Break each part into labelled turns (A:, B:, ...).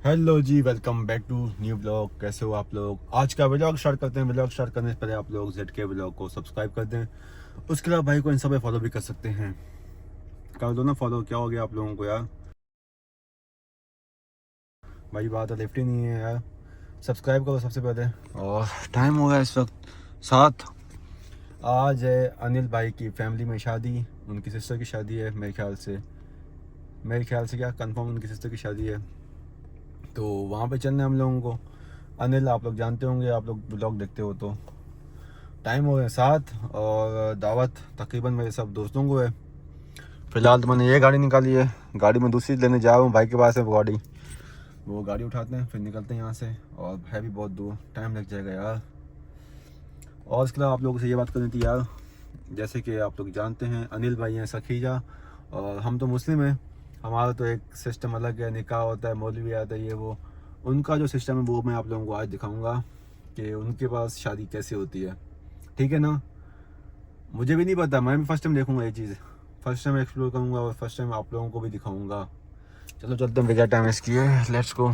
A: Hello ji, welcome back to new blog. कैसे हो आप लोग? आज का व्लॉग स्टार्ट करते हैं। व्लॉग स्टार्ट करने से पहले आप लोग ZK व्लॉग को सब्सक्राइब कर दें। उसके अलावा भाई को इंस्टा पे फॉलो भी कर सकते हैं। कर दो ना फॉलो। क्या हो गया आप लोगों को यार? भाई बात तो लिफ्ट ही नहीं है यार। सब्सक्राइब करो सबसे पहले। और टाइम हो गया इस वक्त 7। आज है अनिल भाई की फैमिली में शादी। उनकी सिस्टर की शादी है मेरे ख्याल से क्या कंफर्म उनकी सिस्टर की शादी है। तो वहाँ पे चलना है हम लोगों को। अनिल आप लोग जानते होंगे, आप लोग ब्लॉग देखते हो तो। टाइम हो गया 7 और दावत तकरीबन मेरे सब दोस्तों को है। फ़िलहाल तो मैंने ये गाड़ी निकाली है। गाड़ी में दूसरी लेने जा रहा हूँ। भाई के पास है वो गाड़ी। वो गाड़ी उठाते हैं फिर निकलते हैं यहाँ से। और है भी बहुत दूर, टाइम लग जाएगा यार। और इसके अलावा आप लोगों से ये बात करनी थी यार, जैसे कि आप लोग जानते हैं अनिल भाई हैं सखीजा और हम तो मुस्लिम हैं। हमारा तो एक सिस्टम अलग है, निकाह होता है, मौलवी आता है, ये वो। उनका जो सिस्टम है वो मैं आप लोगों को आज दिखाऊंगा कि उनके पास शादी कैसे होती है। ठीक है ना? मुझे भी नहीं पता, मैं भी फर्स्ट टाइम देखूंगा ये चीज़। फर्स्ट टाइम एक्सप्लोर करूंगा और फर्स्ट टाइम आप लोगों को भी दिखाऊंगा। चलो चलते हैं, बगैर टाइम वेस्ट किए लेट्स गो।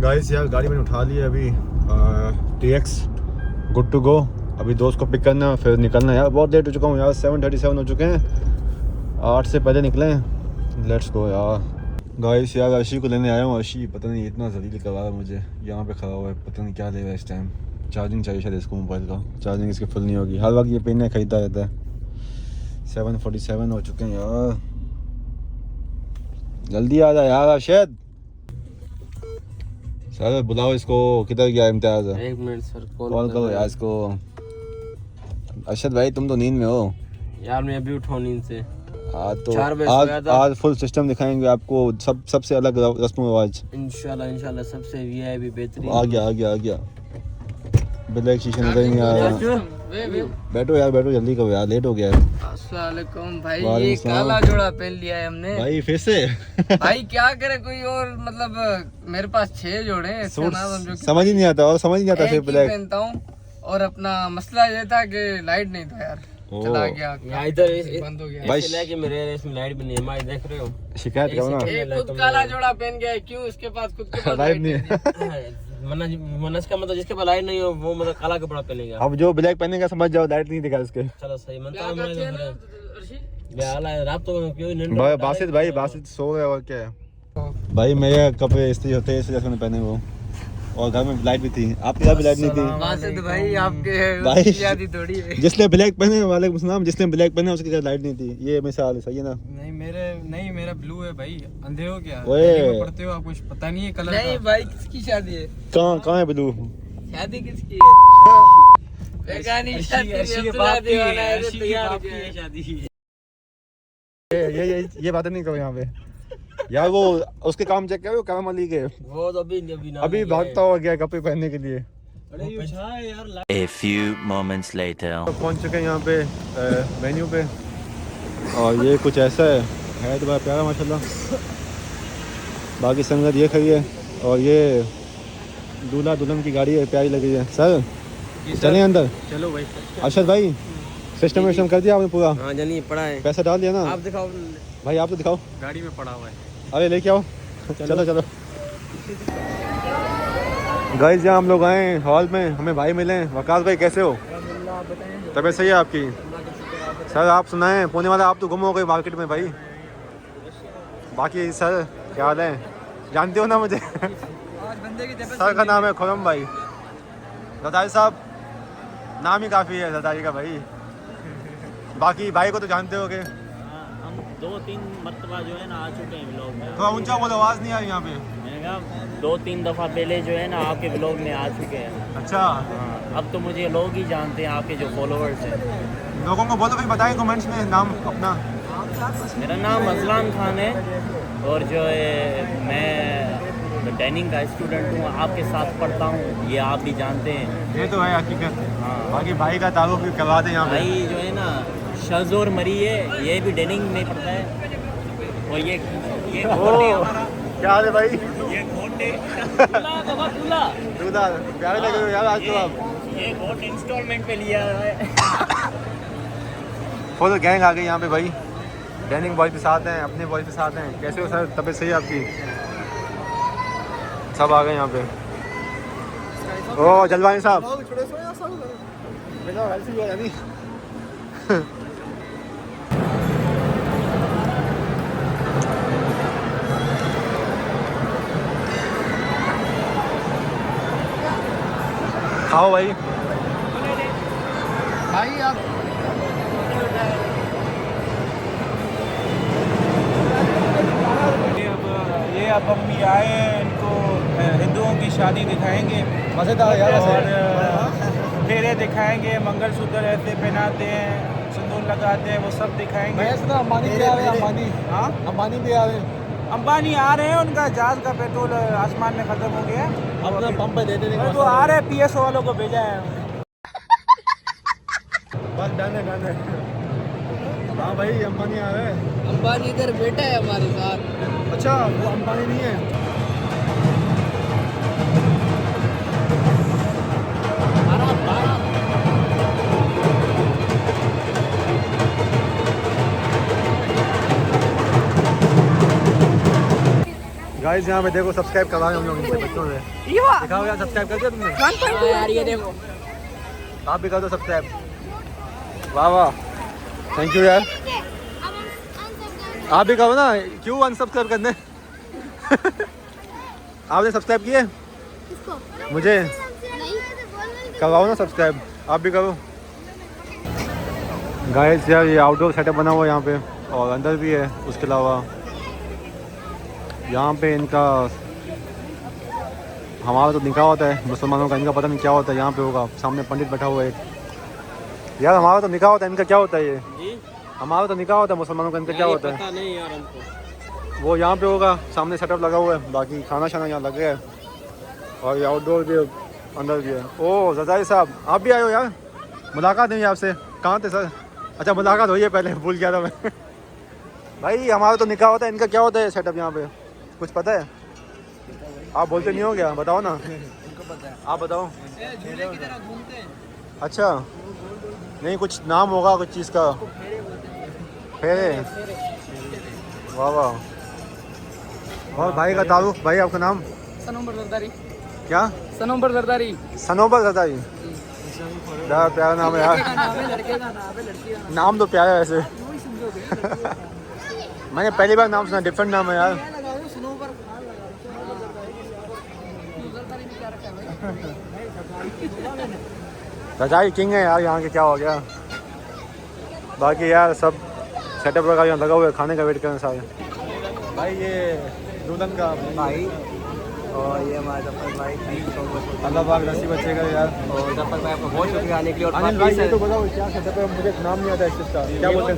A: गाइस यार गाड़ी मैंने उठा ली है अभी। TX good to go. अभी दोस्त को पिक करना फिर निकलना। यार बहुत लेट हो चुका हूँ यार, 7:37 हो चुके हैं। 8 से पहले निकले। लेट्स गो यार। गाइस यार अर्शी को लेने आया हूँ। अर्शी पता नहीं इतना जल्दी करवा रहा है मुझे। यहाँ पे खड़ा हुआ है, पता नहीं क्या ले रहा है इस टाइम। चार्जिंग चाहिए शायद इसको, मोबाइल का चार्जिंग इसकी फुल नहीं होगी। हर वक्त ये पेन खरीदता रहता है। 7:47 हो चुके हैं यार। जल्दी आ जा यार अर्शद। सर बुलाओ इसको। किधर गया इम्तियाज?
B: एक मिनट सर,
A: कॉल करो यार इसको। अर्शद भाई तुम तो नींद में हो
B: यार। मैं अभी उठा नींद से।
A: तो
B: 4 बजे सोया था।
A: आज फुल सिस्टम दिखाएंगे आपको, सबसे अलग रस्म रिवाज।
B: इंशाल्लाह सबसे VIP बेहतरीन।
A: आ गया ब्लैक शीशे नजर नहीं आ रहा। बैठो यार बैठो, जल्दी करो यार, लेट हो गया है।
B: अस्सलाम वालेकुम भाई। ये काला जोड़ा पहन लिया है हमने
A: भाई फिर से
B: भाई क्या करे कोई और, मतलब मेरे पास 6 जोड़े हैं। इसका नाम समझो कि
A: समझ ही नहीं आता। और समझ नहीं आता सिर्फ ब्लैक
B: पहनता हूँ। और अपना मसला ये था कि लाइट नहीं था यार, चला गया इधर, बंद हो गया
A: भाई।
B: कि मेरे इसमें लाइट भी नहीं है। मैं देख रहे हो
A: शिकायत करो ना।
B: खुद काला जोड़ा पहन गया है, क्यों? इसके पास खुद के पास
A: लाइट नहीं है।
B: मनस का मतलब जिसके पास लाइट नहीं हो वो मतलब काला कपड़ा पहनेगा।
A: अब जो ब्लैक पहनेगा समझ जाओ लाइट नहीं दिखा इसके।
B: चलो सही मनता है। रात तो क्यों
A: भाई बासित सो गए और क्या है। भाई मेरे कपड़े इस्त्री होते हैं इस जैसे मैंने पहने वो। और घर में लाइट भी थी। आपके घर भी लाइट नहीं थी।
B: बासित भाई आपके
A: भाई
B: याद थोड़ी है।
A: जिसने ब्लैक पहने, वालेकुम सलाम, जिसने ब्लैक पहने उसके घर लाइट नहीं थी। ये मिसाल है, सही है ना?
C: नहीं मेरा ब्लू है भाई। अंधे हो क्या?
A: ओए।
C: दिल्ली में पढ़ते हो आप, कुछ पता नहीं है कलर
B: नहीं
C: का?
B: भाई किसकी शादी है?
A: कहाँ है ब्लू?
B: शादी किसकी है? बेगानी शादी
C: अर्शी के
B: अब्दुल्ला
C: बाप की
B: दीवाना
C: है,
B: है,
C: अर्शी के
B: तैयार
C: बाप
B: हो
C: की
B: गया
C: है
B: है।
C: शादी।
A: ये बातें नहीं करो यहाँ पे यार। वो उसके काम चेक करो, काम वाली के।
B: वो तो
A: अभी भागता हुआ गया कपड़े पहनने के लिए।
C: अरे ये अच्छा है यार।
D: A few moments later.
A: पहुंच चुके हैं यहाँ पे वेन्यू पे। और ये कुछ ऐसा है तो बड़ा प्यारा माशाल्लाह। बाकी संगत ये खड़ी है और ये दूल्हा दुल्हन की गाड़ी है, प्यारी लग रही है। सर चलें अंदर?
C: चलो भाई।
A: अर्शद भाई सिस्टम विस्टम कर दिया आपने पूरा?
B: हाँ जानिए पड़ा है।
A: पैसा डाल दिया ना?
B: आप दिखाओ
A: भाई आप तो दिखाओ।
C: गाड़ी में पड़ा हुआ है।
A: अरे लेके आओ। चलो गाइस यहाँ हम लोग आए हैं हॉल में, हमें भाई मिले हैं। वकास भाई कैसे हो? तबीयत सही है आपकी? सर आप सुनाएं, पुणे वाला आप तो गुम हो गए मार्केट में भाई। बाकी सर क्या हाल है? जानते हो ना मुझे? सर का नाम है खुरम भाई। जरदारी साहब नाम ही काफ़ी है जरदारी का भाई। बाकी भाई को तो जानते हो गए।
D: हम 2-3 मरतबा जो है ना आ चुके हैं व्लॉग में।
A: थोड़ा ऊंचा बोलो, आवाज़ नहीं आ रही यहाँ पे।
D: मैंने कहा 2-3 दफ़ा पहले जो है ना आपके व्लॉग में आ चुके हैं।
A: अच्छा,
D: हाँ, अब तो मुझे लोग ही जानते हैं, आपके जो फॉलोअर्स हैं।
A: लोगों को बोलो, फिर बताएं कमेंट्स में नाम अपना।
D: मेरा नाम अजलान खान है और जो है मैं ट्रेनिंग का स्टूडेंट हूँ, आपके साथ पढ़ता हूँ, ये आप भी जानते हैं।
A: ये तो है हकीकत।
D: हाँ
A: बाकी भाई का तारुफ भी करवा दें यहाँ पे।
D: भाई जो है ना शज़ और मरी है, ये भी डेनिंग में पड़ता है। और ये
A: क्या हाल है भाई?
D: ये घोटे
A: दूल्हा प्यारे लग रहे हो यार आज तो आप।
D: ये घोट इंस्टॉलमेंट पे लिया है।
A: फुल गैंग आ गई यहाँ पे भाई। डैनिंग बॉयज भी साथ हैं, अपने बॉयज भी साथ हैं। कैसे हो सर, तबीयत सही है आपकी? सब आ गए यहाँ पे। ओ जलवानी साहब, खाओ भाई।
B: भाई आप
C: ये अब हम भी आए हैं, इनको हिंदुओं की शादी दिखाएंगे
A: मज़ेदार यार
C: और
A: वैसे।
C: फेरे दिखाएंगे, मंगलसूत्र ऐसे पहनाते हैं, सिंदूर लगाते हैं, वो सब दिखाएंगे।
A: अंबानी भी आ रहे हैं, अंबानी।
C: हाँ,
A: अंबानी भी आ रहे हैं।
C: अंबानी आ रहे हैं, उनका जहाज का पेट्रोल आसमान में खत्म हो गया है।
A: अपना पंप पे दे देंगे।
C: तो आ रहे हैं, PSO वालों को भेजा है।
A: बस डन है, डन है। हाँ भाई, अंबानी आ रहे हैं।
B: अंबानी इधर बैठा है हमारे साथ।
A: अच्छा, वो अंबानी नहीं है। गाइस यहाँ पे देखो, सब्सक्राइब करवाए हम लोग इनसे बच्चों से। दिखाओ यार, सब्सक्राइब कर दिया तुमने?
B: यार ये देखो,
A: आप भी कर दो सब्सक्राइब। वाह वाह, थैंक यू यार। आप भी करो ना, क्यों अनसब्सक्राइब करने? आपने सब्सक्राइब किए? मुझे करवाओ ना सब्सक्राइब, आप भी करो। गाइस यार, ये आउटडोर सेटअप बना हुआ है यहाँ पे, और अंदर भी है। उसके अलावा यहाँ पे इनका, हमारा तो निकाह होता है मुसलमानों का, इनका पता नहीं क्या होता है। यहाँ पे होगा, सामने पंडित बैठा हुआ है एक। यार हमारा तो निकाह होता है, इनका क्या होता है ये?
D: जी,
A: हमारा तो निकाह होता है मुसलमानों का, इनका क्या होता है?
D: पता नहीं यार हमको।
A: वो यहाँ पे होगा, सामने सेटअप लगा हुआ है। बाकी खाना शाना यहाँ लग गया है, और ये आउटडोर भी अंदर भी है। ओह जजाई साहब, आप भी आए हो यार? मुलाकात नहीं हुई आपसे? कहाँ थे सर? अच्छा, मुलाकात हुई है पहले, भूल गया था मैं। भाई हमारा तो निकाह होता है, इनका क्या होता है सेटअप यहाँ पे? कुछ पता है? आप बोलते नहीं हो क्या? बताओ ना, आप बताओ। अच्छा, नहीं कुछ नाम होगा कुछ चीज़ का। फेरे, वाह वाह। और भाई का तारुफ, भाई आपका नाम?
B: सनोबर जरदारी।
A: क्या?
B: सनोबर जरदारी।
A: सनोबर जरदारी, बड़ा प्यारा नाम है यार।
B: लड़के का नाम है, लड़की का
A: नाम तो प्यारा है वैसे। मैंने पहली बार नाम सुना, डिफरेंट नाम है यार। रजाई किंग है यार यहाँ के, क्या हो गया? बाकी यार सब सेटअप वगैरह यहाँ लगा हुआ है, खाने का वेट करें सारे। भाई ये दुल्हन का भाई,
E: और ये हमारे जफर भाई,
A: अल्लाह पाक नसीब अच्छे करे यार।
E: और जफर भाई आपका बहुत शुक्रिया आने के लिए। और
A: अनिल भाई ये तो बताओ क्या सेटअप है, मुझे नाम नहीं आता इस चीज़ का, क्या बोलते हैं?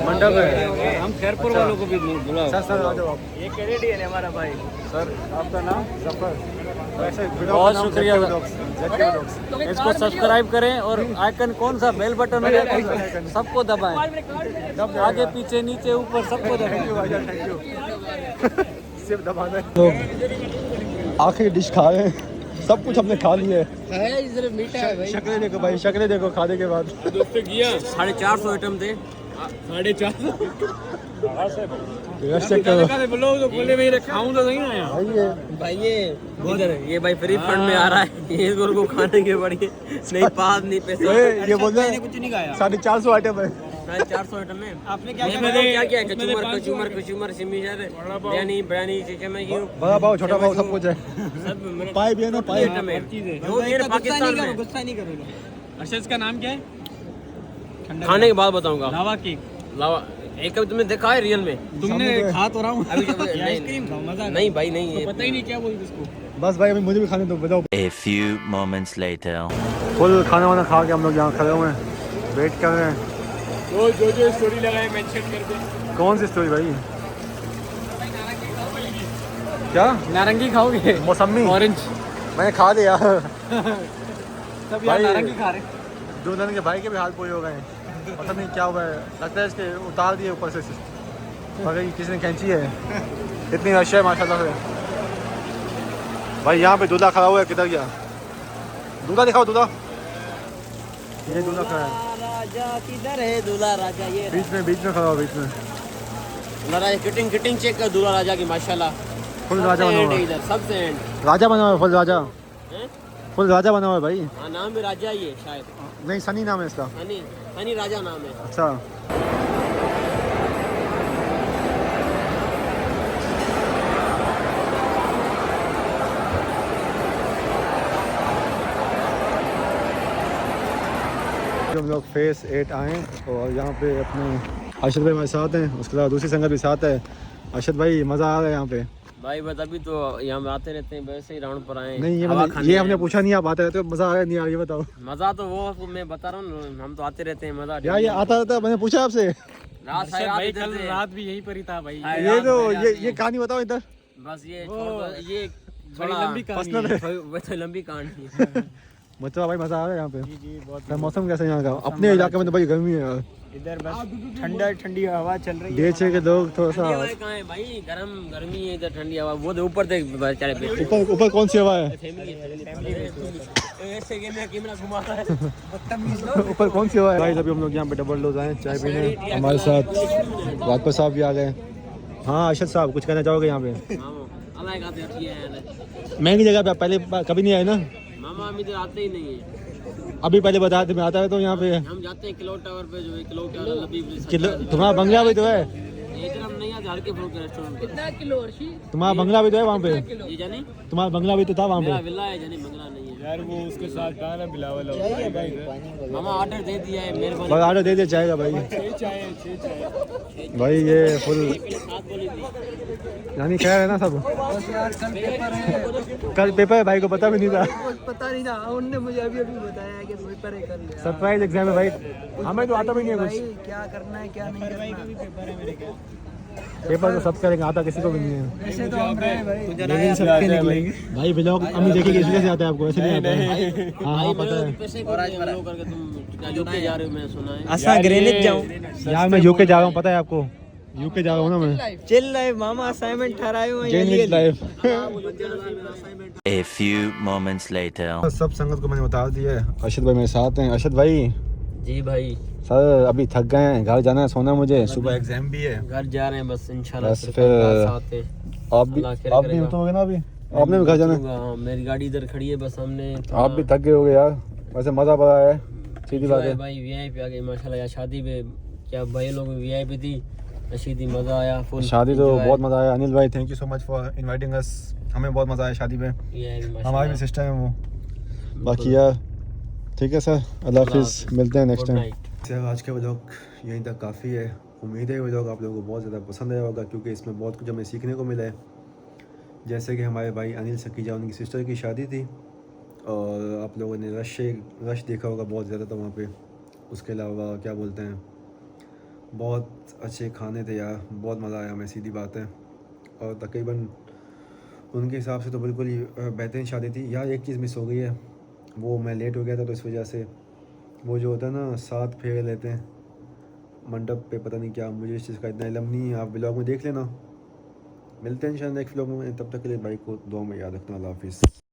A: मंडप है।
D: हम खैरपुर वालों को भी बुलाओ।
A: सर सर आ जाओ आप।
E: ये कैनेडियन है हमारा भाई।
A: सर आपका नाम? जफर। वैसे
D: बहुत शुक्रिया।
A: शुक्रिया।
D: इसको सब्सक्राइब करें, और आइकन कौन सा बेल बटन है सबको दबाएं, आगे पीछे नीचे ऊपर सबको दबाएं।
A: Thank you. सिर्फ दबाना है। तो आखिरी डिश खा रहे हैं, सब कुछ हमने खा लिया है।
B: है, इधर मीठा है भाई।
A: शक्लें देखो भाई, शक्लें देखो खाने के बाद।
D: 450 आइटम थे।
A: 450
D: बोलो तो बोले मैं खाऊं तो नहीं आया
A: भाई ये
D: भाई। ये भाई फ्री फंड में आ रहा है, ये को खाने के बढ़िए नहीं, पास नहीं पैसे।
A: ये बोल रहे हैं
D: कुछ नहीं खाया।
A: 450 आइटम है।
D: 450 आइटम में
C: आपने
D: क्या क्या? कचूमर सिमीजर, बिरयानी चिकन क्यों,
A: बड़ा पाव छोटा पाव सब कुछ है।
D: सब
A: पाई भी है ना, पाई।
D: आइटम है जो ये पाकिस्तान में।
C: गुस्सा नहीं करोगे? अच्छा, इसका नाम क्या है?
D: खाने के बाद बताऊंगा।
C: लावा केक।
D: लावा एक कभी तुमने देखा है रियल में?
C: तुमने खा तो रहा हूँ
D: अभी
C: आइसक्रीम खाओ, मजा
D: नहीं भाई नहीं,
C: पता ही नहीं क्या बोलते इसको।
A: बस भाई अभी मुझे भी खाने दो, बताओ।
F: A few moments later.
A: Full खाना वाना खा के हम लोग यहाँ खड़े हुए हैं, वेट कर रहे हैं।
C: जो स्टोरी लगाए मेंशन कर दे।
A: कौन सी स्टोरी भाई? क्या
C: नारंगी खाओगे?
A: मौसमी
C: ऑरेंज।
A: मैंने खा लिया।
C: सब
A: भाई,
C: नारंगी खा रहे।
A: दुल्हन के भाई के भी हाथ पूरे हो गए, पता नहीं क्या हुआ है। लगता है इसके उतार दिए ऊपर से, मगर ये किसी ने खींची है। इतनी रश है माशाल्लाह से। भाई यहाँ पे दूल्हा खड़ा हुआ है, किधर गया? दूल्हा दिखाओ, दूल्हा। ये दूल्हा खड़ा है।
D: राजा किधर है दूल्हा राजा? ये
A: बीच में खड़ा हो, बीच में
D: दूल्हा राजा किटिंग चेक कर दूल्हा राजा की माशाल्लाह।
A: फुल राजा बना हुआ है।
D: इधर सबसे एंड
A: राजा बना हुआ है, फुल राजा, फुल राजा बना हुआ है भाई।
D: हाँ नाम भी राजा ही है शायद।
A: नहीं, सनी नाम है इसका।
D: हनी राजा नाम है।
A: अच्छा, हम लोग फेस 8 आए और यहाँ पे अपने अर्शद भाई हमारे साथ हैं, उसके अलावा दूसरी संगत भी साथ है। अर्शद भाई मज़ा आ रहा है यहाँ पे?
D: भाई बस अभी तो यहाँ पे आते रहते हैं, वैसे ही राउंड पर आए।
A: नहीं, ये हमने पूछा नहीं, आप आते रहते हो, मज़ा आ रहा है नहीं आ रहा, ये बताओ।
D: मज़ा तो वो मैं बता रहा हूँ, हम तो आते रहते हैं, मज़ा
A: यार ये आता रहता, मैंने पूछा आपसे।
D: भाई कल रात भी यही पर ही था भाई।
A: ये तो ये कहानी बताओ इधर।
D: बस ये
B: बड़ी लंबी कहानी
A: पर्सनल है।
D: वैसे लंबी कहानी है।
A: मतलब भाई मज़ा आ रहा है यहाँ पे? जी बहुत। मौसम कैसा है यहाँ का? अपने इलाके में तो भाई गर्मी है यार,
C: इधर बस ठंडी हवा चल रही है।
A: डीएचए के लोग थोड़ा सा
D: कहाँ है भाई? गर्मी है इधर, ठंडी हवा वो ऊपर देख बेचारे पे।
A: ऊपर कौन सी हवा है?
D: ऐसे कैमरा घुमा रहा है।
A: ऊपर कौन सी हवा है? अभी हम लोग यहाँ पे डबल डोज आए चाय पीने, हमारे साथ राजपूत साहब भी आ गए। हाँ अर्शद साहब, कुछ कहना चाहोगे यहाँ पे? महंगी जगह पे आप पहले कभी नहीं आए ना?
D: मामा हम इधर आते ही नहीं है।
A: अभी पहले बताया था, मैं आता है तो यहाँ पे
D: हम जाते हैं क्लॉक टावर पे, जो है क्लॉक टावर लबी
A: तुम्हारा बंगला भी तो है,
D: इधर हम नहीं आते, हर के फ्लोर के रेस्टोरेंट पे। कितना किलो अर्शी?
A: तुम्हारा बंगला भी तो है वहाँ पे,
D: ये जानी
A: तुम्हारा बंगला भी तो था वहाँ
D: मेरा
A: पे।
D: विला है, जानी बंगला नहीं है
C: यार वो उसके साथ कहा ना बिलावल
D: मामा। ऑर्डर दे दिया है, मेहरबानी।
A: बस ऑर्डर दे दिया जाएगा भाई। भाई ये फुल यानी खैर है ना सब? कल पेपर है, भाई को पता भी नहीं था।
E: पता नहीं था, उनने मुझे अभी बताया कि पेपर है कल।
A: सरप्राइज एग्जाम है भाई, हमें तो आता भी नहीं है कुछ।
E: क्या करना है क्या नहीं करना।
A: पेपर तो सब करेंगे, आता किसी को भी नहीं है।
E: ऐसे तो हम रहे भाई।
A: लेकिन सबके निकलेंगे भाई। ब्लॉग अम्मी देखेगी इसलिए से आता है आपको, ऐसे नहीं आता है। हाँ हाँ पता है।
D: और आज करके तुम यूके जा रहे हो, मैंने सुना है।
E: असा ग्रेनेड जाऊं
A: यार मैं यूके जा रहा हूँ, पता है आपको? यूके जा रहा हूँ ना मैं।
E: चिल लाइफ मामा, असाइनमेंट ठहराए हुए
A: जेन life.
F: A few moments later.
A: सब संगत को मैंने बता दिया है। अर्शद भाई मेरे साथ हैं। अर्शद भाई
D: जी भाई,
A: सर अभी थक गए हैं, घर जाना है, सोना मुझे, सुबह एग्जाम भी है।
D: घर जा रहे हैं बस इंशाल्लाह।
A: बस फिर आप भी उठोगे ना? अभी आपने भी घर जाना है?
D: हाँ, मेरी गाड़ी इधर खड़ी है, बस हमने
A: आप भी थक गए होगे यार, वैसे मज़ा बड़ा है, सीधी बात है
D: भाई। वीआईपी आ गई माशाल्लाह। यार शादी में क्या भाई लोग वीआईपी थी, सीधी मज़ा आया फुल।
A: शादी तो बहुत मज़ा आया। अनिल भाई thank you so much for inviting us, हमें बहुत मज़ा आया शादी में, हमारी भी सिस्टर है वो। बाकी यार ठीक है सर, अल्लाह हाफिज़, मिलते हैं नेक्स्ट टाइम। सर आज का व्लॉग यहीं तक काफ़ी है। उम्मीद है व्लॉग आप लोगों को बहुत ज़्यादा पसंद आया होगा, क्योंकि इसमें बहुत कुछ हमें सीखने को मिला है। जैसे कि हमारे भाई अनिल सकीजा, उनकी सिस्टर की शादी थी और आप लोगों ने रश देखा होगा बहुत ज़्यादा था वहाँ पे। उसके अलावा क्या बोलते हैं, बहुत अच्छे खाने थे यार, बहुत मज़ा आया हमें, सीधी बात है। और तकरीबन उनके हिसाब से तो बिल्कुल ही बेहतरीन शादी थी। यार एक चीज़ मिस हो गई है, वो मैं लेट हो गया था तो इस वजह से वो जो होता है ना 7 फेरे लेते हैं मंडप पे, पता नहीं क्या, मुझे इस चीज़ का इतना इल्म नहीं है। आप ब्लॉग में देख लेना। मिलते हैं इंशाल्लाह नेक्स्ट व्लॉग में, तब तक के लिए भाई को दुआ में याद रखना। अल्लाह हाफिज़।